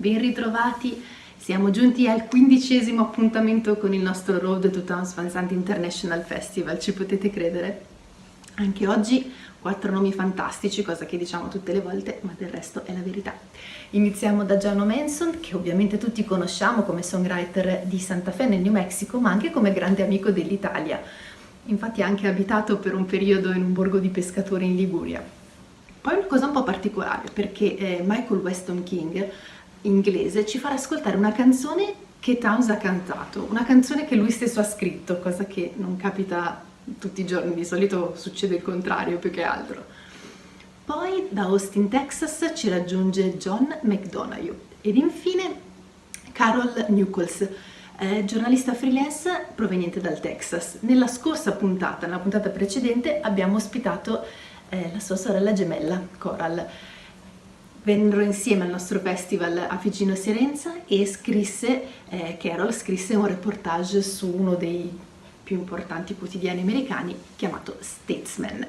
Ben ritrovati, siamo giunti al 15° appuntamento con il nostro Road to Towns Van Zandt International Festival, ci potete credere? Anche oggi 4 nomi fantastici, cosa che diciamo tutte le volte, ma del resto è la verità. Iniziamo da Jono Manson, che ovviamente tutti conosciamo come songwriter di Santa Fe nel New Mexico, ma anche come grande amico dell'Italia. Infatti ha anche abitato per un periodo in un borgo di pescatori in Liguria. Poi una cosa un po' particolare, perché Michael Weston King, inglese, ci farà ascoltare una canzone che Towns ha cantato, una canzone che lui stesso ha scritto, cosa che non capita tutti i giorni, di solito succede il contrario più che altro. Poi da Austin, Texas ci raggiunge John McDonough ed infine Carol Nichols, giornalista freelance proveniente dal Texas. Nella scorsa puntata, nella puntata precedente, abbiamo ospitato la sua sorella gemella Coral. Vennero insieme al nostro festival a Figino Sierenza e Carol scrisse un reportage su uno dei più importanti quotidiani americani chiamato Statesman.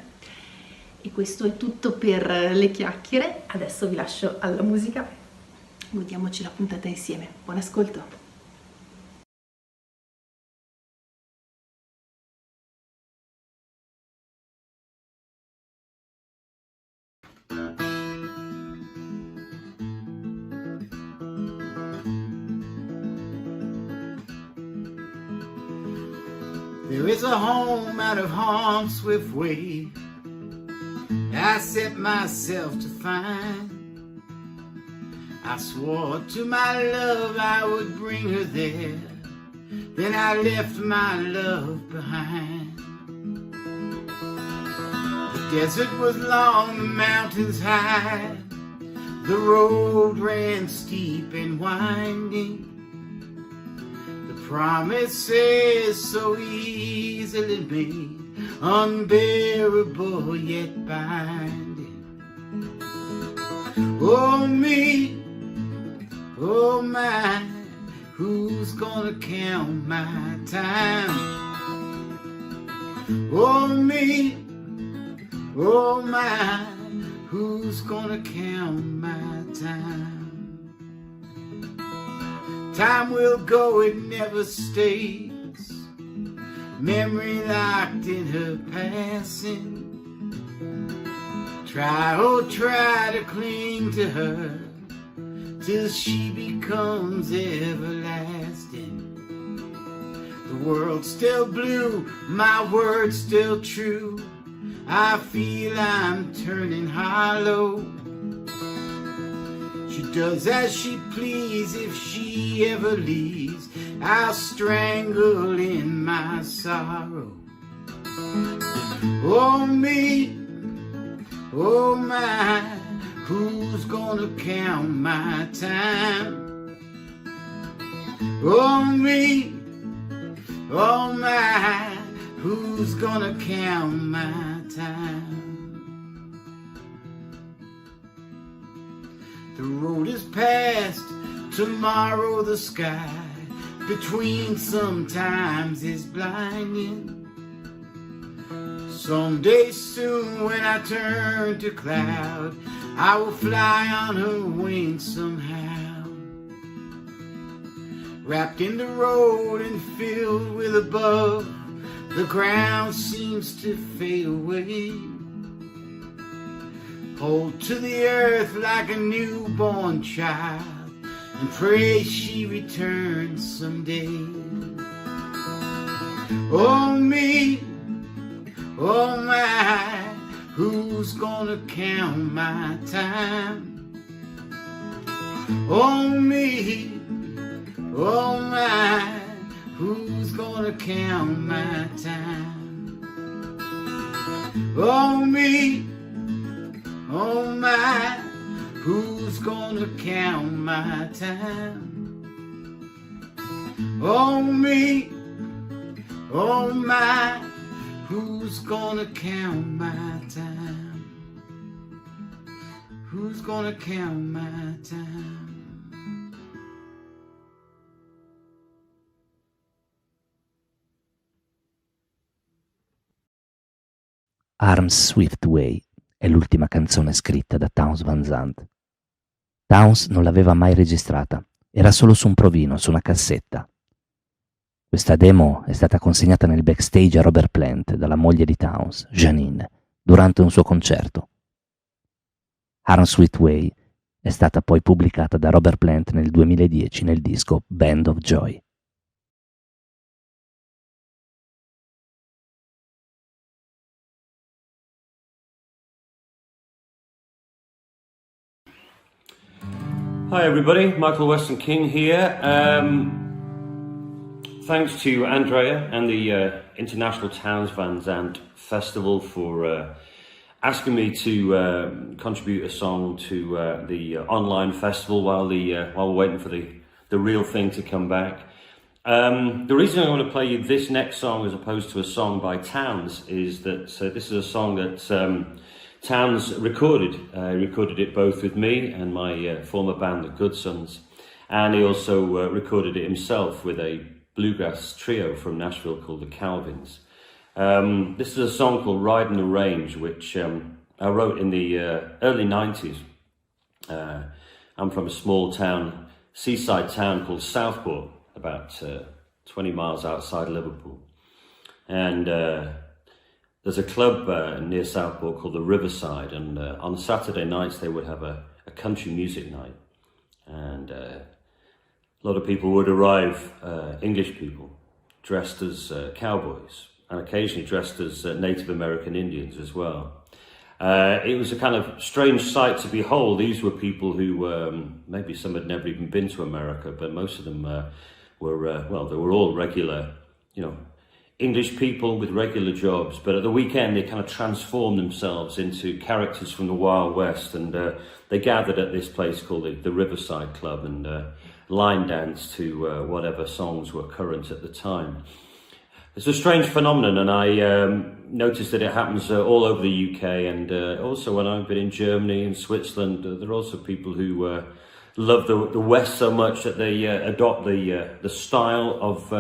E questo è tutto per le chiacchiere, adesso vi lascio alla musica, godiamoci la puntata insieme. Buon ascolto! There is a home out of harm's swift way I set myself to find. I swore to my love I would bring her there, then I left my love behind. The desert was long, the mountains high, the road ran steep and winding. Promises so easily made, unbearable yet binding. Oh me, oh my, who's gonna count my time? Oh me, oh my, who's gonna count my time? Time will go, it never stays. Memory locked in her passing. Try, oh try to cling to her till she becomes everlasting. The world's still blue, my word's still true. I feel I'm turning hollow. She does as she please, if she ever leaves, I'll strangle in my sorrow. Oh me, oh my, who's gonna count my time? Oh me, oh my, who's gonna count my time? The road is past, tomorrow the sky between sometimes is blinding. Someday soon when I turn to cloud, I will fly on her wings somehow. Wrapped in the road and filled with above, the ground seems to fade away. Hold to the earth like a newborn child and pray she returns someday. Oh me, oh my, who's gonna count my time? Oh me, oh my, who's gonna count my time? Oh me, oh my, who's gonna count my time? Oh me, oh my, who's gonna count my time? Who's gonna count my time? Arms Swift Way è l'ultima canzone scritta da Towns Van Zandt. Townes non l'aveva mai registrata, era solo su un provino, su una cassetta. Questa demo è stata consegnata nel backstage a Robert Plant dalla moglie di Townes, Janine, durante un suo concerto. Harm Sweet Way è stata poi pubblicata da Robert Plant nel 2010 nel disco Band of Joy. Hi everybody, Michael Weston King here. Thanks to Andrea and the International Towns Van Zandt Festival for asking me to contribute a song to the online festival while we're waiting for the real thing to come back. The reason I want to play you this next song as opposed to a song by Townes is that this is a song that Townes recorded. He recorded it both with me and my former band, the Good Sons, and he also recorded it himself with a bluegrass trio from Nashville called the Calvins. This is a song called Riding the Range, which I wrote in the early 90s. I'm from a small town, seaside town called Southport, about 20 miles outside Liverpool. And there's a club near Southport called the Riverside, and on Saturday nights they would have a country music night. And a lot of people would arrive, English people, dressed as cowboys, and occasionally dressed as Native American Indians as well. It was a kind of strange sight to behold. These were people who, maybe some had never even been to America, but most of them were, they were all regular, English people with regular jobs, but at the weekend they kind of transformed themselves into characters from the Wild West, and they gathered at this place called the Riverside Club and line danced to whatever songs were current at the time. It's a strange phenomenon, and I noticed that it happens all over the UK, and also when I've been in Germany and Switzerland, there are also people who love the West so much that they adopt the style of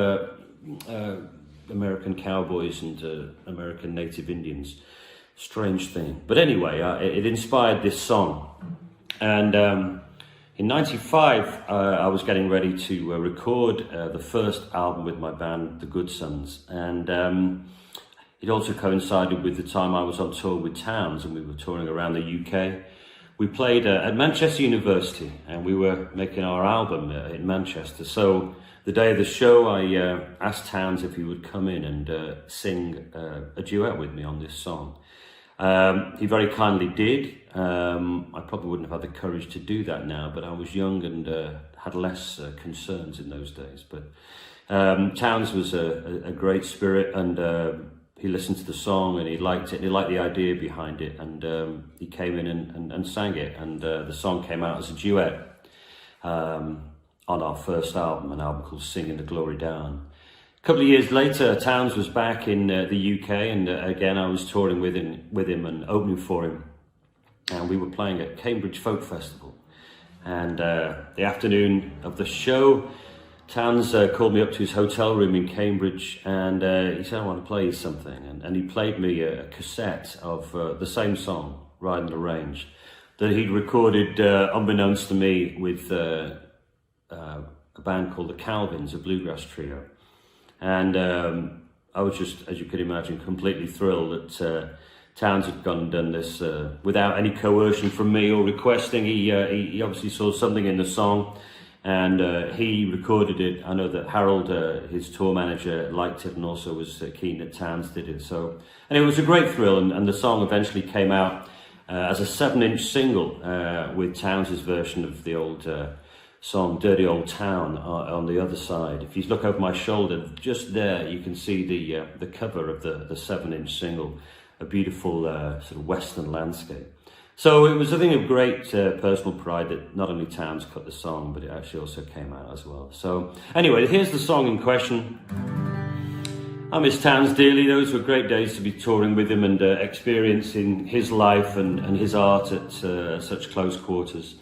American cowboys and American native Indians. Strange thing. But anyway, it inspired this song. And in 95, I was getting ready to record the first album with my band, the Good Sons. And it also coincided with the time I was on tour with Townes, and we were touring around the UK. We played at Manchester University, and we were making our album in Manchester. So the day of the show, I asked Townes if he would come in and sing a duet with me on this song. He very kindly did. I probably wouldn't have had the courage to do that now, but I was young and had less concerns in those days. But Townes was a great spirit, and he listened to the song and he liked it. And he liked the idea behind it, and he came in and sang it, and the song came out as a duet on our first album, an album called Singing the Glory Down. A couple of years later, Townes was back in the UK, and again I was touring with him and opening for him, and we were playing at Cambridge Folk Festival. And the afternoon of the show, Townes called me up to his hotel room in Cambridge, and he said, "I want to play you something," and he played me a cassette of the same song, Riding the Range, that he'd recorded unbeknownst to me with a band called the Calvins, a bluegrass trio. And I was just, as you could imagine, completely thrilled that Townes had gone and done this without any coercion from me or requesting. He obviously saw something in the song, and he recorded it. I know that Harold, his tour manager, liked it and also was keen that Townes did it. So, and it was a great thrill, and the song eventually came out as a 7-inch single with Townes' version of the old song Dirty Old Town on the other side. If you look over my shoulder, just there you can see the cover of the 7-inch single, a beautiful sort of western landscape. So it was a thing of great personal pride that not only Townes cut the song, but it actually also came out as well. So anyway, here's the song in question. I miss Townes dearly. Those were great days to be touring with him and experiencing his life and his art at such close quarters.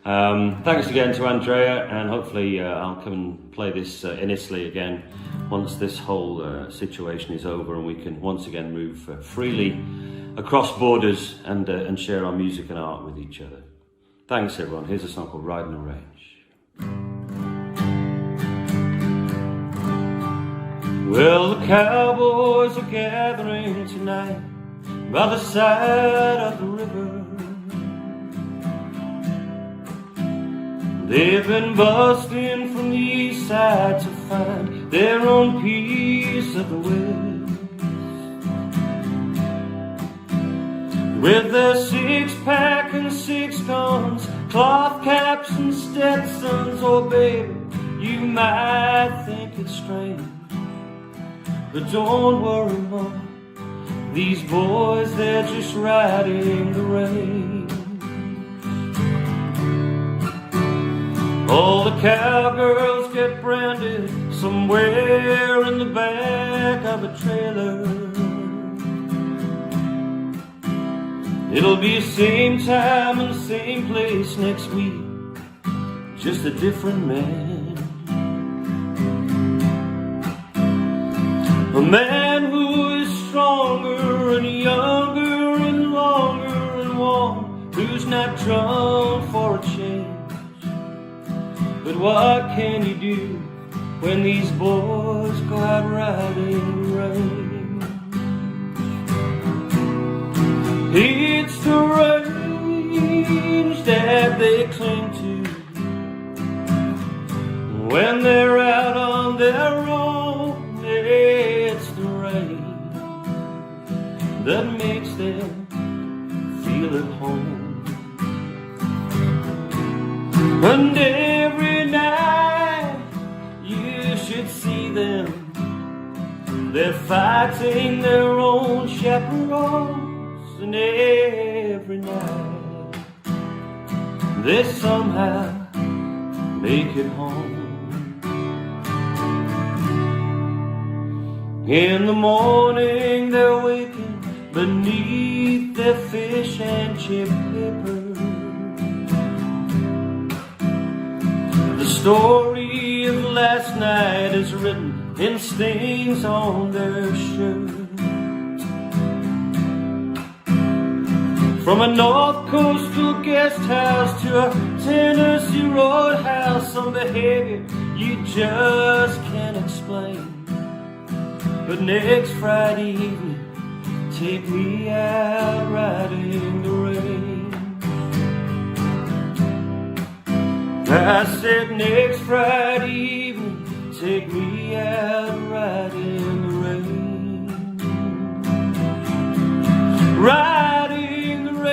Thanks again to Andrea, and hopefully I'll come and play this in Italy again once this whole situation is over and we can once again move freely across borders and share our music and art with each other. Thanks everyone. Here's a song called Riding the Range. Well, the cowboys are gathering tonight by the side of the river. They've been busting from the east side to find their own piece of the West. With their six-pack and six guns, cloth caps and Stetsons, oh baby, you might think it's strange, but don't worry, Mom, these boys, they're just riding the range. All the cowgirls get branded somewhere in the back of a trailer. It'll be same time and same place next week, just a different man. A man who is stronger and younger and longer and warm, who's not drunk for a change. But what can you do when these boys go out riding the range? It's the range that they cling to when they're out on their own. It's the rain that makes them feel at home. And every night you should see them, they're fighting their own chaperones. And every night they somehow make it home. In the morning they're waking beneath their fish and chip paper. The story of last night is written in stains on their shirt. From a North Coastal guest house to a Tennessee roadhouse, some behavior you just can't explain. But next Friday evening, take me out riding the range. I said next Friday evening, take me out riding the range. Riding the range.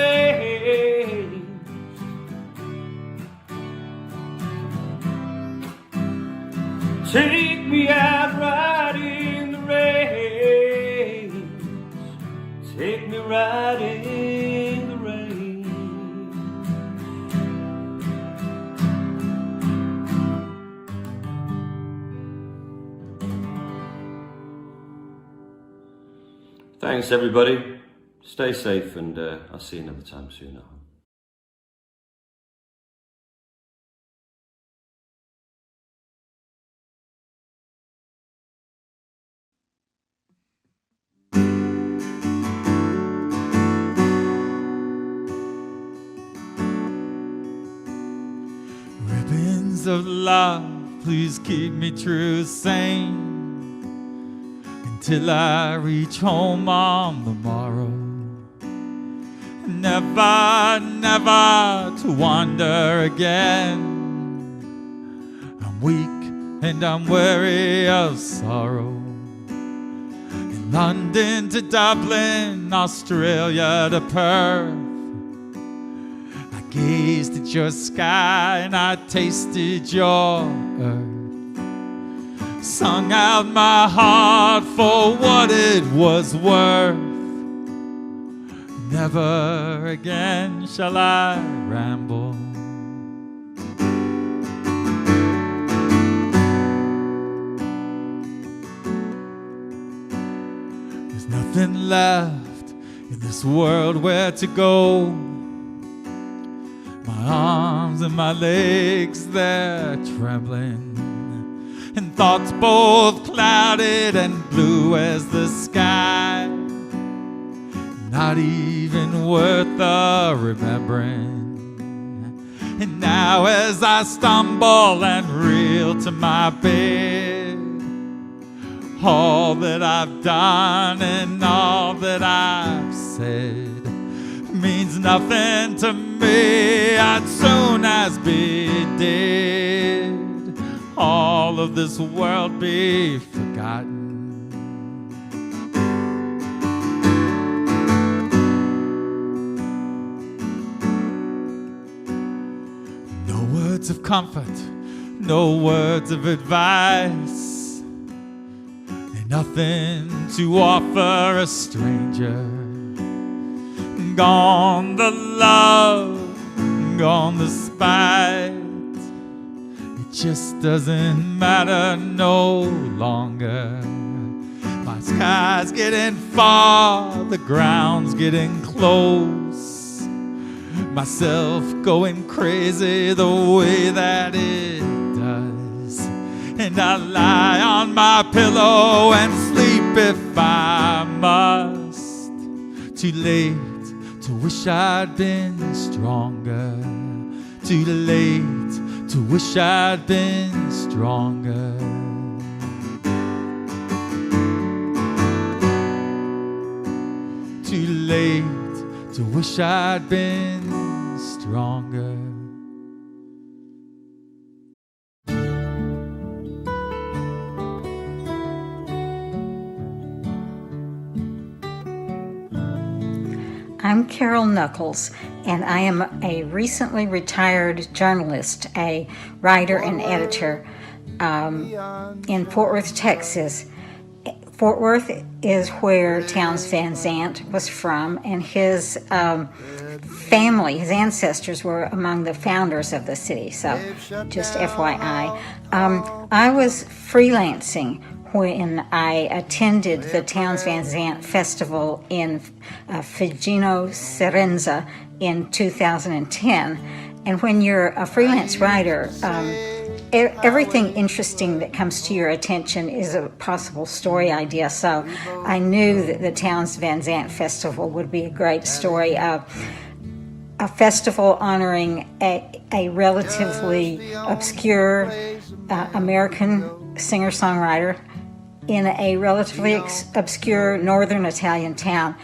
Take me out riding the range. Take me riding the range. Thanks everybody. Stay safe, and I'll see you another time soon. Ribbons of love, please keep me true, sane, till I reach home on the morrow. Never, never to wander again. I'm weak and I'm weary of sorrow. In London to Dublin, Australia to Perth, I gazed at your sky and I tasted your earth. Sung out my heart for what it was worth. Never again shall I ramble. There's nothing left in this world where to go. My arms and my legs, they're trembling, and thoughts both clouded and blue as the sky, not even worth the remembering. And now as I stumble and reel to my bed, all that I've done and all that I've said means nothing to me. I'd soon as be dead, all of this world be forgotten. No words of comfort, no words of advice, and nothing to offer a stranger. Gone the love, gone the spite. It just doesn't matter no longer. My sky's getting far, the ground's getting close. Myself going crazy the way that it does. And I lie on my pillow and sleep if I must. Too late to wish I'd been stronger. Too late to wish I'd been stronger. Too late to wish I'd been stronger. I'm Carol Knuckles, and I am a recently retired journalist, a writer and editor in Fort Worth, Texas. Fort Worth is where Townes Van Zandt was from, and his family, his ancestors, were among the founders of the city, so just FYI. I was freelancing when I attended the Townes Van Zandt Festival in Figino, Serenza in 2010. And when you're a freelance writer, everything interesting that comes to your attention is a possible story idea. So I knew that the Townes Van Zandt Festival would be a great story. A festival honoring a relatively obscure American singer-songwriter in a relatively obscure northern Italian town.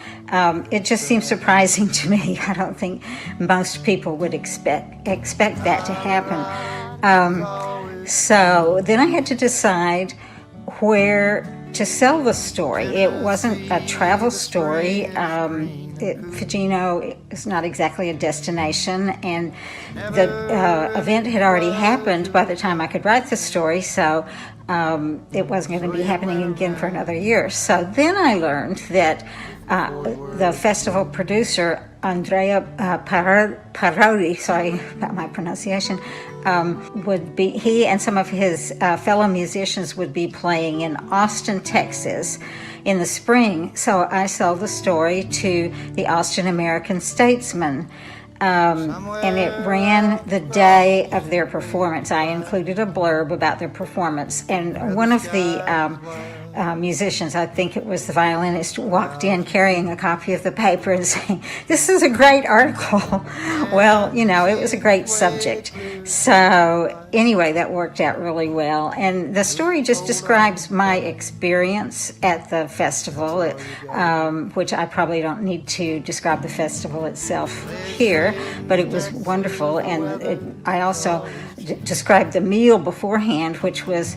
It just seems surprising to me. I don't think most people would expect that to happen. So then I had to decide where to sell the story. It wasn't a travel story. Figino is not exactly a destination, and the event had already happened by the time I could write the story, so it wasn't going to be happening again for another year. So then I learned that the festival producer, Andrea Parodi, sorry about my pronunciation, he and some of his fellow musicians would be playing in Austin, Texas in the spring. So I sold the story to the Austin American Statesman. And it ran the day of their performance. I included a blurb about their performance. And one of the musicians, I think it was the violinist, walked in carrying a copy of the paper and saying, "This is a great article." Well, it was a great subject. So anyway, that worked out really well. And the story just describes my experience at the festival, which I probably don't need to describe the festival itself here, but it was wonderful. And I also described the meal beforehand, which was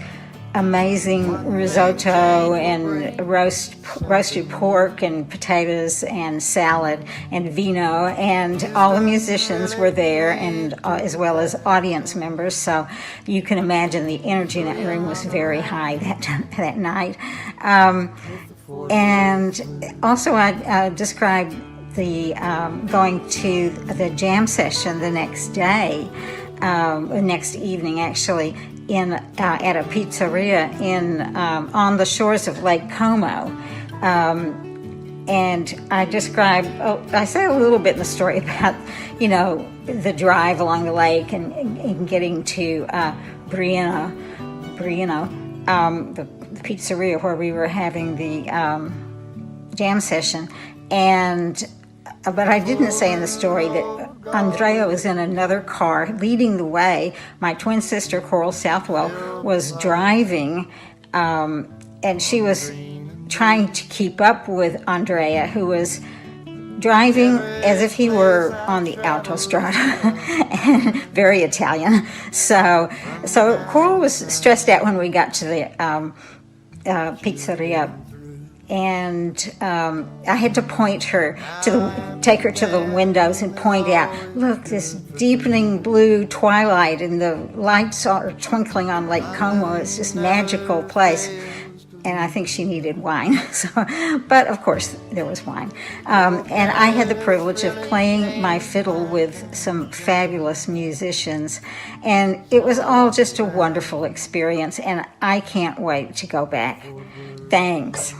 amazing risotto and roasted pork and potatoes and salad and vino, and all the musicians were there, and as well as audience members. So you can imagine the energy in that room was very high that night. And also I described the going to the jam session the next day, next evening actually, at a pizzeria on the shores of Lake Como. And I described, I say a little bit in the story about, the drive along the lake and getting to Briano, the pizzeria where we were having the jam session. But I didn't say in the story that Andrea was in another car leading the way. My twin sister, Coral Southwell, was driving, and she was trying to keep up with Andrea, who was driving as if he were on the Autostrada, and very Italian. So Coral was stressed out when we got to the pizzeria, and I had to take her to the windows and point out, look, this deepening blue twilight, and the lights are twinkling on Lake Como. It's just magical place. And I think she needed wine. But of course, there was wine. And I had the privilege of playing my fiddle with some fabulous musicians. And it was all just a wonderful experience. And I can't wait to go back. Thanks.